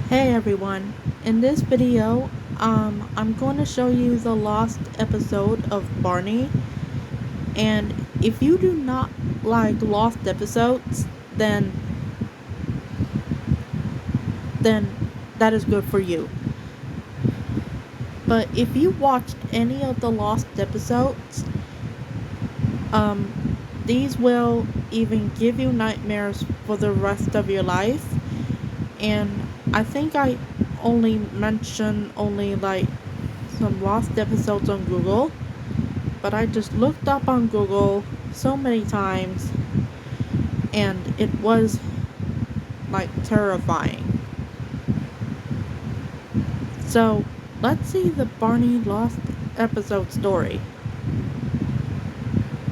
Hey everyone, in this video, I'm going to show you the lost episode of Barney, and if you do not like lost episodes, then that is good for you. But if you watched any of the lost episodes, these will even give you nightmares for the rest of your life, and I think I only mentioned like some lost episodes on Google, but I just looked up on Google so many times and it was like terrifying. So let's see the Barney lost episode story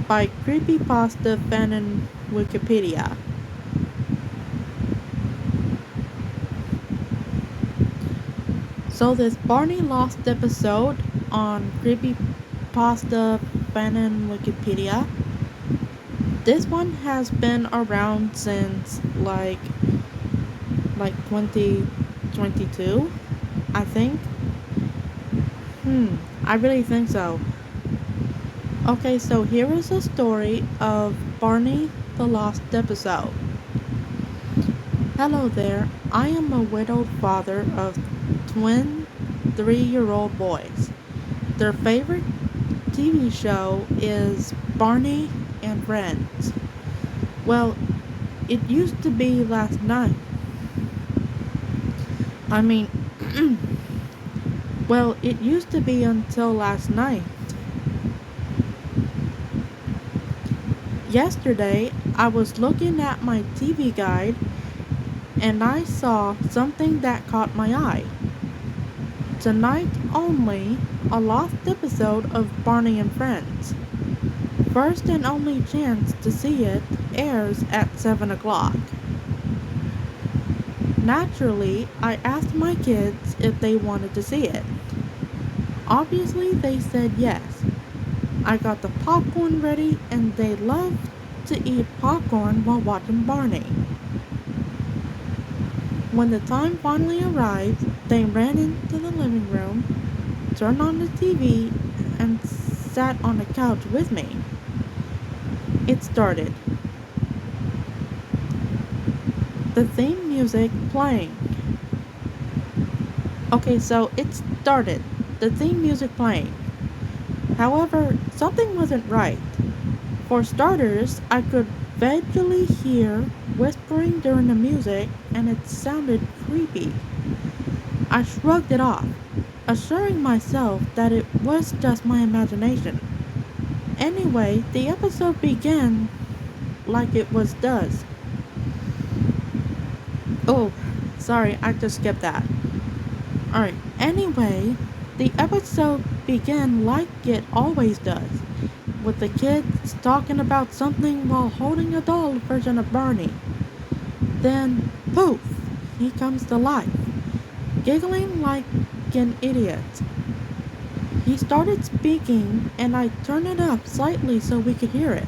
by Creepypasta fan in Wikipedia. So this Barney lost episode on Creepypasta fan in Wikipedia, this one has been around since like 2022, I think. I really think so. Okay, so here is the story of Barney the Lost Episode. Hello there, I am a widowed father of twin 3-year-old boys. Their favorite TV show is Barney and Friends. Well, it used to be last night. I mean, well, it used to be until last night. Yesterday, I was looking at my TV guide and I saw something that caught my eye. Tonight only, a lost episode of Barney and Friends. First and only chance to see it airs at 7 o'clock. Naturally, I asked my kids if they wanted to see it. Obviously, they said yes. I got the popcorn ready and they love to eat popcorn while watching Barney. When the time finally arrived, they ran into the living room, turned on the TV, and sat on the couch with me. It started. The theme music playing. Okay, so it started. The theme music playing. However, something wasn't right. For starters, I could vaguely hear whispering during the music and it sounded creepy. I shrugged it off, assuring myself that it was just my imagination. Anyway, the episode began like it was does. Oh, sorry, I just skipped that. Alright, anyway, the episode began like it always does, with the kids talking about something while holding a doll version of Barney. Then, poof, he comes to life, giggling like an idiot. He started speaking, and I turned it up slightly so we could hear it.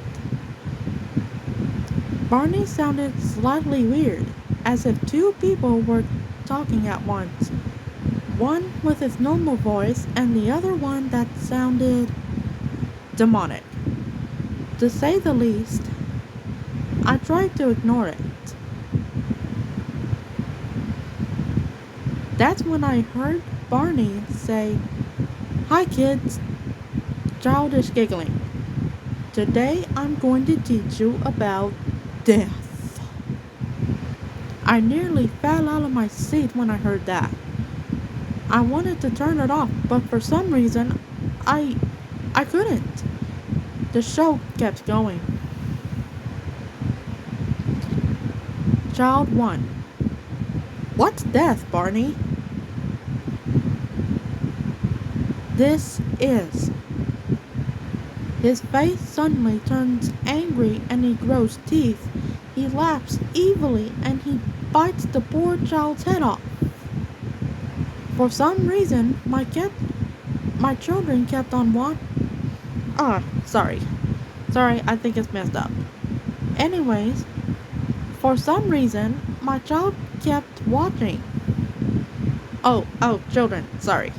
Barney sounded slightly weird, as if two people were talking at once. One with his normal voice, and the other one that sounded demonic. To say the least, I tried to ignore it. That's when I heard Barney say, "Hi kids," childish giggling. "Today I'm going to teach you about death." I nearly fell out of my seat when I heard that. I wanted to turn it off, but for some reason, I couldn't. The show kept going. Child 1. What's death, Barney? This is. His face suddenly turns angry and he grows teeth. He laughs evilly and he bites the poor child's head off. For some reason, my children kept on sorry, I think it's messed up. Anyways, for some reason, my child kept watching. Children, sorry.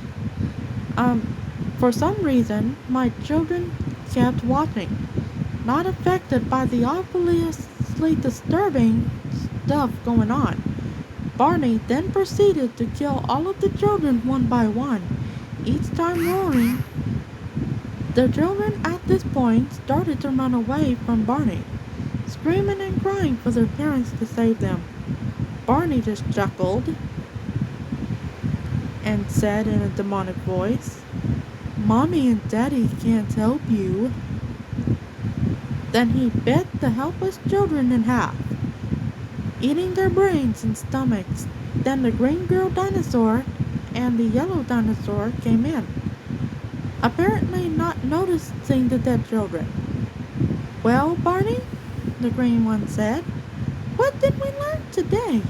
Um, for some reason, my children kept watching, not affected by the obviously disturbing stuff going on. Barney then proceeded to kill all of the children one by one, each time roaring. The children at this point started to run away from Barney, screaming and crying for their parents to save them. Barney just chuckled and said in a demonic voice, "Mommy and Daddy can't help you." Then he bit the helpless children in half, eating their brains and stomachs. Then the green girl dinosaur and the yellow dinosaur came in, apparently not noticing the dead children. "Well, Barney," the green one said, "what did we learn today?"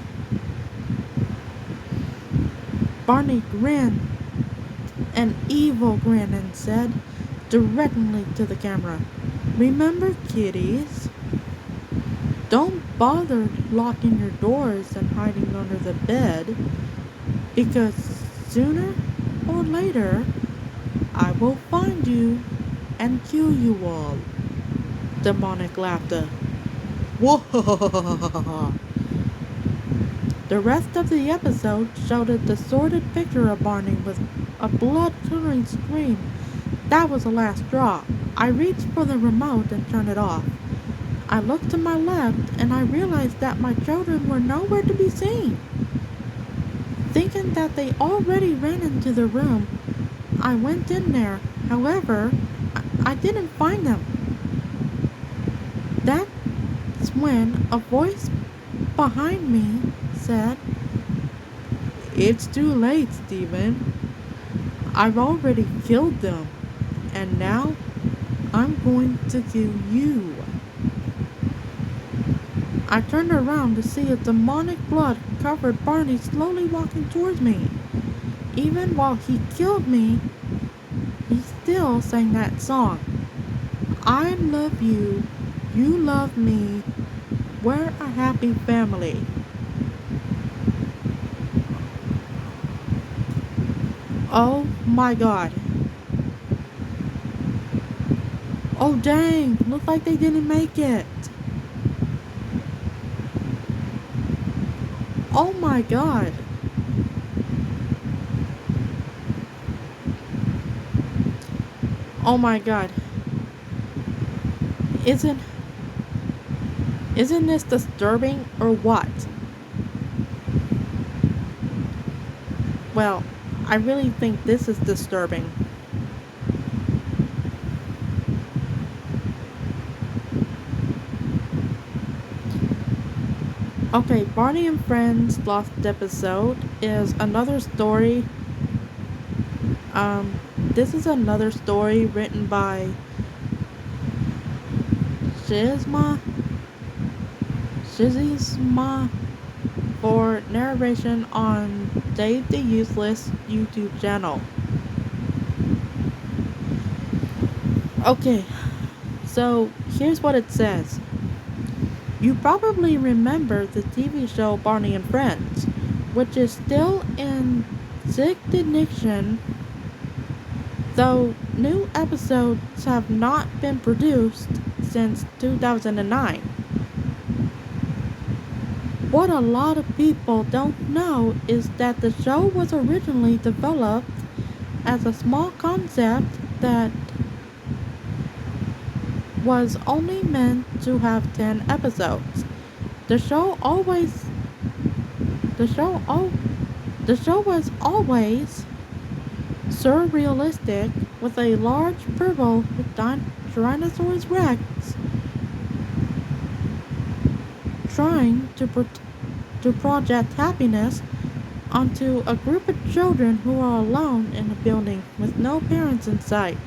Barney grinned, an evil grin, and said directly to the camera, "Remember, kiddies, don't bother locking your doors and hiding under the bed, because sooner or later I will find you and kill you all." Demonic laughter. Whoa! The rest of the episode showed a distorted picture of Barney with a blood-curdling scream. That was the last straw. I reached for the remote and turned it off. I looked to my left and I realized that my children were nowhere to be seen. Thinking that they already ran into the room, I went in there. However, I didn't find them. That's when a voice behind me said, "It's too late, Steven. I've already killed them, and now I'm going to kill you." I turned around to see a demonic blood-covered Barney slowly walking towards me. Even while he killed me, he still sang that song. "I love you, you love me, we're a happy family." Oh my god. Oh dang, looks like they didn't make it. Oh my god. Oh my god. Isn't isn't this disturbing or what? Well, I really think this is disturbing. Okay, Barney and Friends Lost Episode is another story. This is another story written by Shizma for narration on Dave the Useless YouTube channel. Okay, so here's what it says. You probably remember the TV show Barney and Friends, which is still in syndication, though new episodes have not been produced since 2009. What a lot of people don't know is that the show was originally developed as a small concept that was only meant to have 10 episodes. The show was always surrealistic, with a large purple Tyrannosaurus Rex trying to project happiness onto a group of children who are alone in a building with no parents in sight.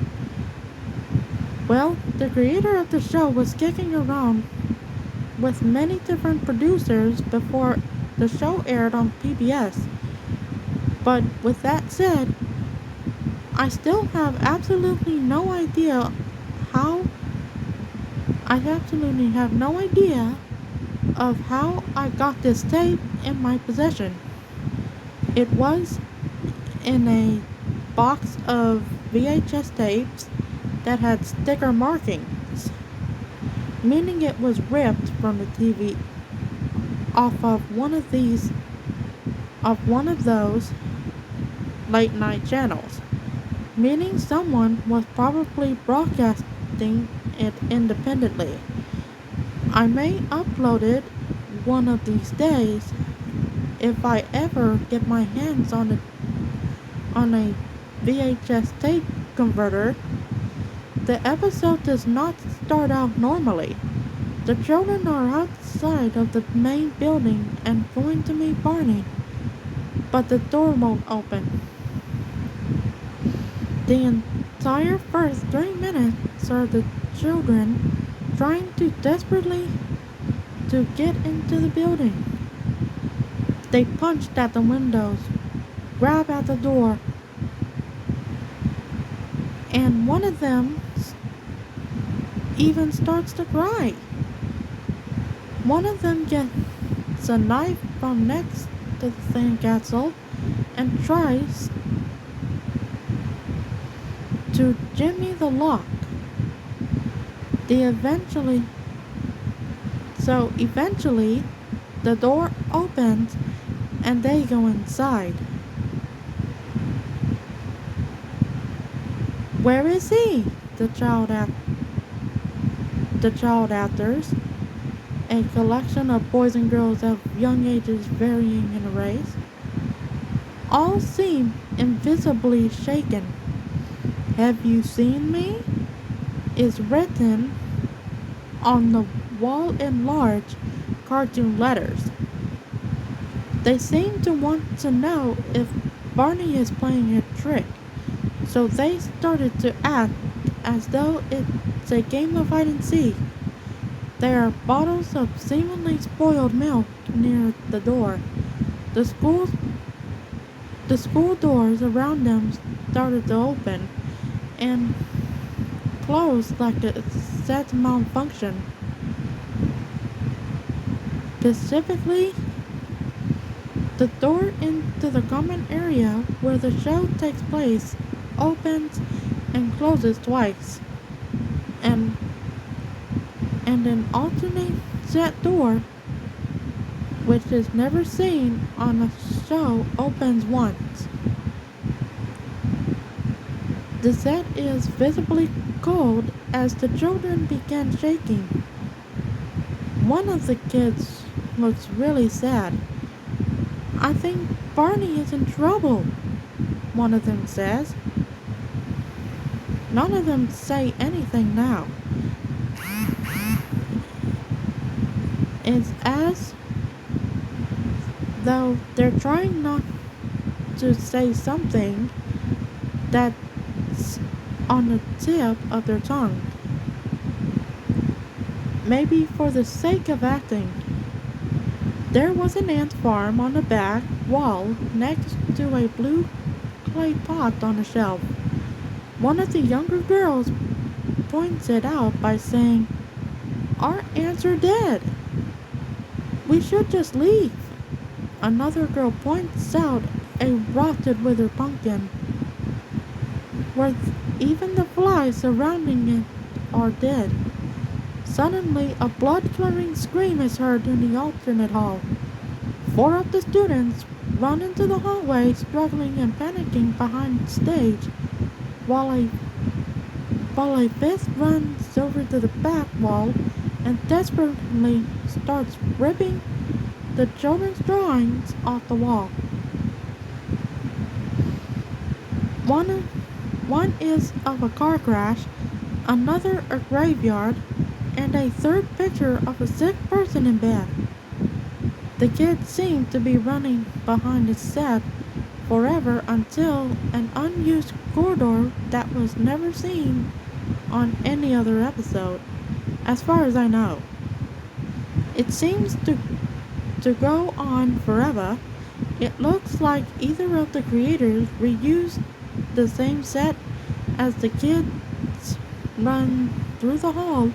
Well, the creator of the show was kicking around with many different producers before the show aired on PBS. But with that said, I still have absolutely no idea of how I got this tape in my possession. It was in a box of VHS tapes that had sticker markings, meaning it was ripped from the TV off of one of those late night channels, meaning someone was probably broadcasting it independently. I may upload it one of these days if I ever get my hands on a VHS tape converter. The episode does not start out normally. The children are outside of the main building and going to meet Barney, but the door won't open. The entire first 3 minutes are the children trying to desperately to get into the building. They punched at the windows, grab at the door, and one of them even starts to cry. One of them gets a knife from next to the sandcastle and tries to jimmy the lock. Eventually, eventually, the door opens and they go inside. Where is he? The child actors, a collection of boys and girls of young ages varying in race, all seem invisibly shaken. Have you seen me? Is written on the wall in large cartoon letters. They seem to want to know if Barney is playing a trick, so they started to act as though it's a game of hide and seek. There are bottles of seemingly spoiled milk near the door. The school the school doors around them started to open and close like a set malfunction. Specifically, the door into the common area where the show takes place opens and closes twice, and an alternate set door, which is never seen on a show, opens once. The set is visibly cold as the children begin shaking. One of the kids looks really sad. I think Barney is in trouble, one of them says. None of them say anything now. It's as though they're trying not to say something that's on the tip of their tongue. Maybe for the sake of acting. There was an ant farm on the back wall next to a blue clay pot on a shelf. One of the younger girls points it out by saying, "Our ants are dead. We should just leave." Another girl points out a rotted withered pumpkin, where even the flies surrounding it are dead. Suddenly, a blood-curdling scream is heard in the alternate hall. 4 of the students run into the hallway, struggling and panicking behind stage, while a fifth runs over to the back wall and desperately starts ripping the children's drawings off the wall. One is of a car crash, another a graveyard, and a third picture of a sick person in bed. The kids seem to be running behind the set forever until an unused corridor that was never seen on any other episode, as far as I know. It seems to go on forever. It looks like either of the creators reused the same set as the kids run through the hall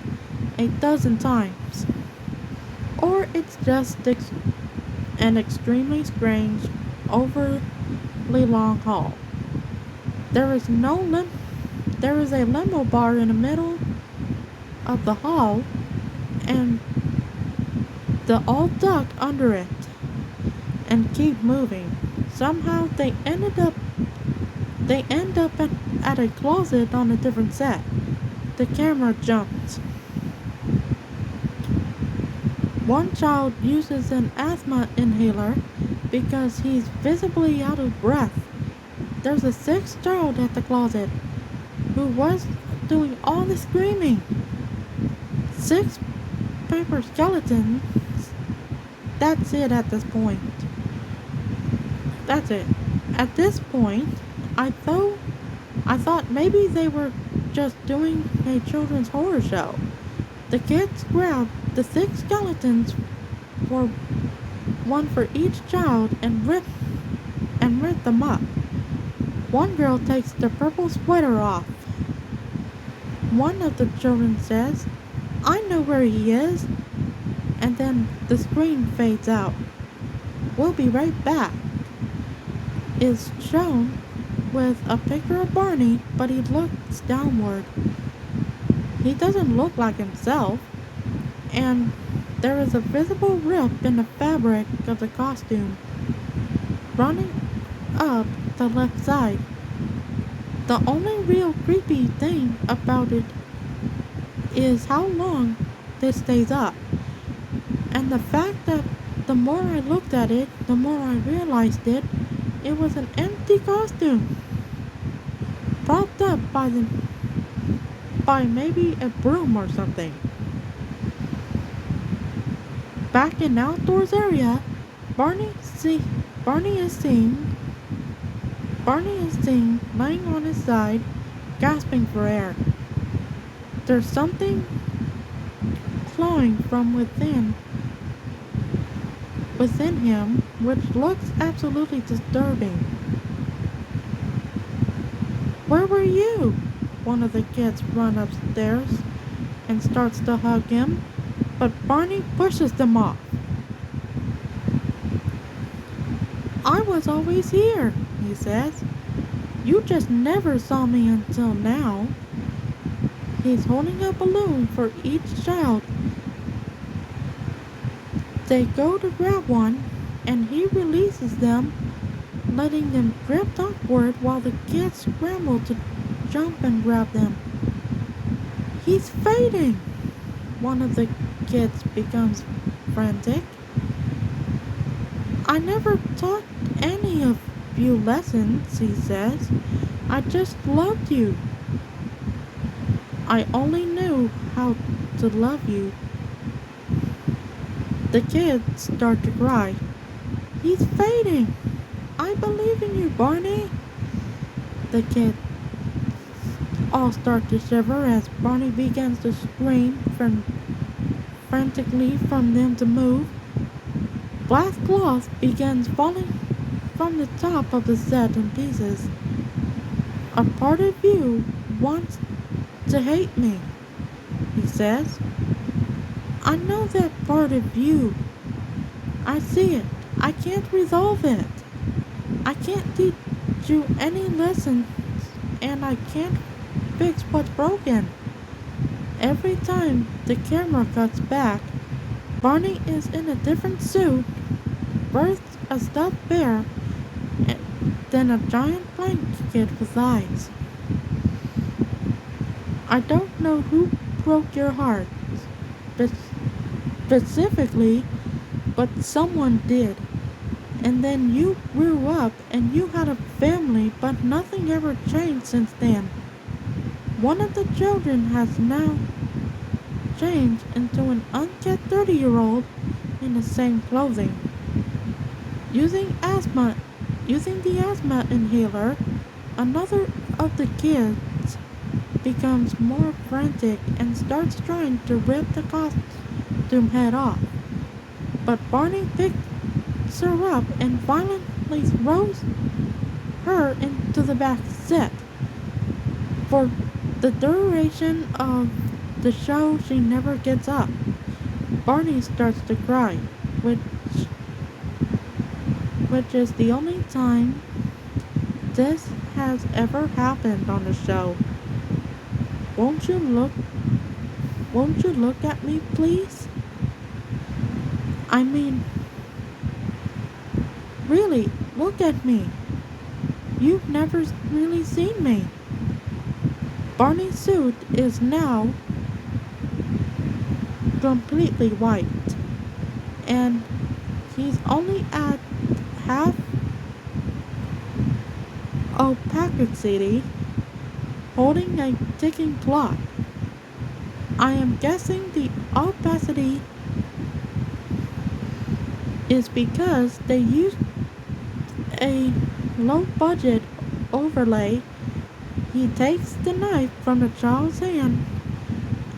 a dozen times. Or it's just an extremely strange, over incredibly long hall. There is no lim- there is a limo bar in the middle of the hall and the all duck under it and keep moving. Somehow they end up at a closet on a different set. The camera jumps. One child uses an asthma inhaler because he's visibly out of breath. There's a sixth child at the closet who was doing all the screaming. Six paper skeletons. That's it at this point. That's it. At this point, I thought maybe they were just doing a children's horror show. The kids grabbed the six skeletons for one for each child and rip them up. One girl takes the purple sweater off. One of the children says, "I know where he is," and then the screen fades out. "We'll be right back" is shown with a picture of Barney, but he looks downward. He doesn't look like himself, and there is a visible rip in the fabric of the costume running up the left side. The only real creepy thing about it is how long this stays up, and the fact that the more I looked at it, the more I realized it was an empty costume, propped up by maybe a broom or something. Back in the outdoors area, Barney see Barney is seen laying on his side, gasping for air. There's something clawing from within him, which looks absolutely disturbing. "Where were you?" One of the kids runs upstairs and starts to hug him, but Barney pushes them off. "I was always here," he says. "You just never saw me until now." He's holding a balloon for each child. They go to grab one, and he releases them, letting them drift upward while the kids scramble to jump and grab them. "He's fading!" One of the kids becomes frantic. "I never taught any of you lessons," he says. "I just loved you. I only knew how to love you." The kids start to cry. "He's fading! I believe in you, Barney!" The kids all start to shiver as Barney begins to scream frantically for them to move. Glass cloth begins falling from the top of the set in pieces. "A part of you wants to hate me," he says. "I know that part of you. I see it. I can't resolve it. I can't teach you any lessons, and I can't fix what's broken." Every time the camera cuts back, Barney is in a different suit, first a stuffed bear, and then a giant blanket with eyes. "I don't know who broke your heart specifically, but someone did. And then you grew up and you had a family, but nothing ever changed since then. One of the children has now changed into an unkept 30-year-old in the same clothing. Using the asthma inhaler, another of the kids becomes more frantic and starts trying to rip the costume head off. But Barney picks her up and violently throws her into the back seat. For the duration of the show, she never gets up. Barney starts to cry, which is the only time this has ever happened on the show. Won't you look won't you look at me, please? I mean, really, look at me. You've never really seen me. Barney's suit is now completely white, and he's only at half opacity, holding a ticking clock. I am guessing the opacity is because they used a low budget overlay. He takes the knife from the child's hand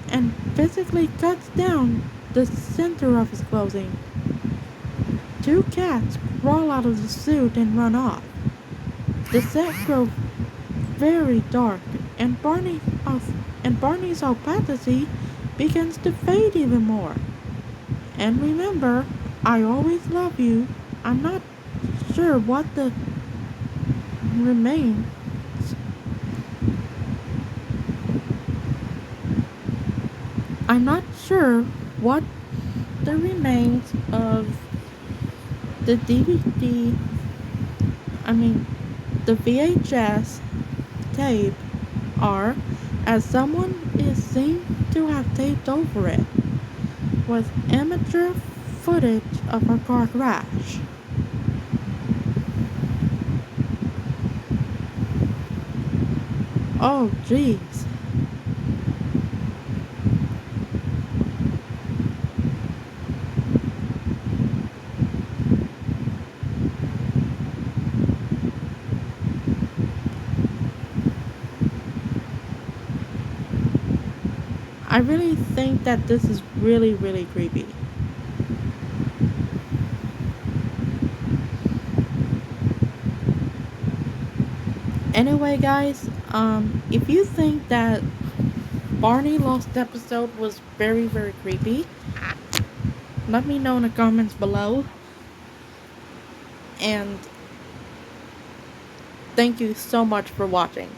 and physically cuts down the center of his clothing. Two cats crawl out of the suit and run off. The set grows very dark, and Barney's opacity begins to fade even more. And remember, I always love you. I'm not sure what the remains. I'm not sure what the remains of the DVD, I mean, the VHS tape are, as someone is seen to have taped over it with amateur footage of a car crash. Oh, jeez. I really think that this is really, really creepy. Anyway, guys, if you think that Barney Lost episode was very, very creepy, let me know in the comments below. And thank you so much for watching.